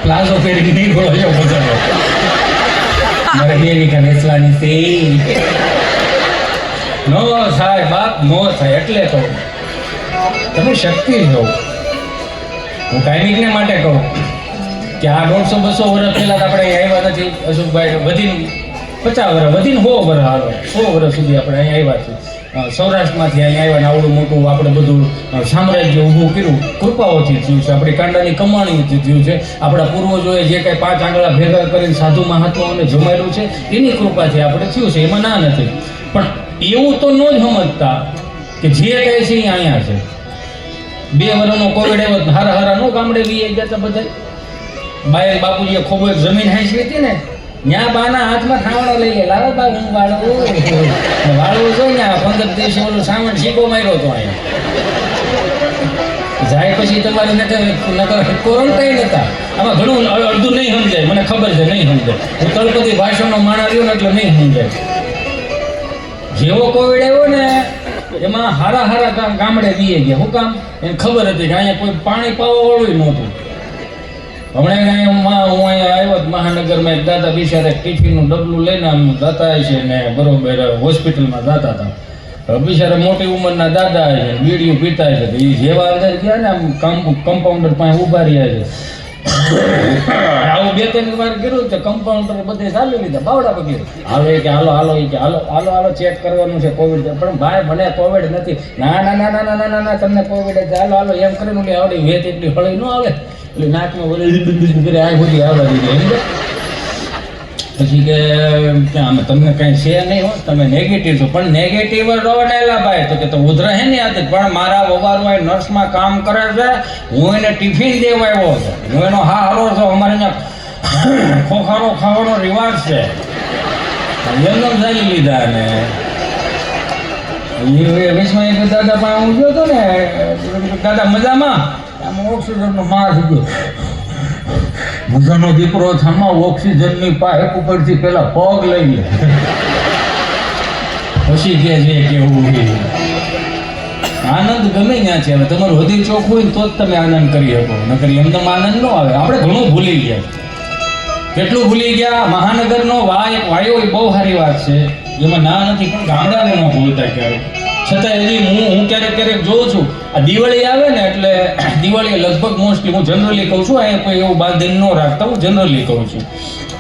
palazzo પહેરી નહીં ગોળો જો બજારો મારે બે વીઘા વેચવાની છે નો થાય બાપ નો થાય એટલે કહું તમે શક્તિ છો હું કાયમિકને માટે કહું કે આ 150-200 વર્ષ પહેલા આપણે અહીંયા આવ્યા નથી અશોકભાઈ વધીને 50 વર્ષ વધીને 100 વર્ષ હાલો 100 વર્ષ સુધી આપણે અહીંયા આવ્યા છીએ સૌરાષ્ટ્રમાંથી અહીંયા આવ્યા ને આવડું મોટું આપણે બધું સામ્રાજ્ય ઊભું કર્યું કૃપાઓથી થયું છે આપણી કાંડાની કમાણીથી થયું છે આપણા પૂર્વજોએ જે કંઈ 5 આંગળા ભેગા કરીને સાધુ મહાત્માઓને જમાડ્યું છે એની કૃપાથી આપણે થયું છે એમાં ના નથી પણ એવું તો ન જ સમજતા કે જે કહે છે એ અહીંયા છે 2 વર્ષનો કોવિડ આવ્યો હારા નો ગામડે વી ગયા બધા બાય બાપુજીએ ખૂબ જમીન હાંસી હતી ને ત્યાં બાના હાથમાં ખાવડો લઈ લે લાવો બા હું વાળવું જો ને 15 દિવસે ઓલું સામાન શીકો માર્યો હતો અહીંયા જાય પછી તમારે કોરોન્ટાઈન હતા આમાં ઘણું અડધું નહીં સમજાય મને ખબર છે નહીં સમજાય હું તળપતિ ભાષણનો માણા રહ્યો ને એટલે નહીં સમજાય જેવો કોવિડ આવ્યો ને એમાં હારા ગામડે વીએ ગયા શું કામ એને ખબર હતી કે અહીંયા કોઈ પાણી પાવા વાળું નહોતું હમણાં હું અહીંયા આવ્યો મહાનગરમાં એક દાદા બિચારા ટિફિનનું ડબલું લઈને આમ જતા છે ને બરોબર હોસ્પિટલમાં જતા હતા બિચારા મોટી ઉંમરના દાદા છે બીડીયું પીતા છે એ જેવા અંદર ગયા ને આમ કમ્પાઉન્ડર પાસે ઊભા રહ્યા છે આવું 2-3 વાર કર્યું છે કમ્પાઉન્ડર બધે ચાલી લીધા બાવડા પગે આવે કે હાલો ચેક કરવાનું છે કોવિડ પણ ભાઈ મને કોવિડ નથી ના તમને કોવિડ હાલો એમ કરીને આવડી વેત એટલી હળી ન આવે એટલે નાકમાં વળી આ બધી આવવા દીધી પછી કે અમે તમને કઈ છે નહીં હો તમે નેગેટિવ છો પણ નેગેટિવ રોવાયેલા ભાઈ તો કે તો ઉધરા હે ને આદત પણ મારા વવારમાં નર્સમાં કામ કરે છે હું એને ટિફિન દેવા આવ્યો હતો હું એનો હાલો છું અમારે અહીંયા ખોખારો ખાવાનો રિવાજ છે એમને ચાલી લીધા ને વિશ્વમાં એક દાદા પાસે હું ગયો હતો ને દાદા મજામાં આમાં ઓક્સિજનનો માર થઈ ગયો મજાનો દીકરો થામાં ઓક્સિજનની પાઇપ ઉપરથી પેલા પગ લઈ લે પછી કે છે કેવું આનંદ ગમે ત્યાં છે હવે તમારું હૃદય ચોખ્ખું હોય તો જ તમે આનંદ કરી શકો નકર એમને આનંદ ન આવે આપણે ઘણું ભૂલી ગયા કેટલું ભૂલી ગયા મહાનગરનો વાયો એ બહુ સારી વાત છે એમાં ના નથી પણ ગામડાને ન ભૂલતા ક્યારેક છતાં હજી હું ક્યારેક જોઉં છું આ દિવાળી આવે ને એટલે દિવાળી લગભગ મોસ્ટલી હું જનરલી કહું છું અહીંયા કોઈ એવું બાંધીને ન રાખતા હું જનરલી કહું છું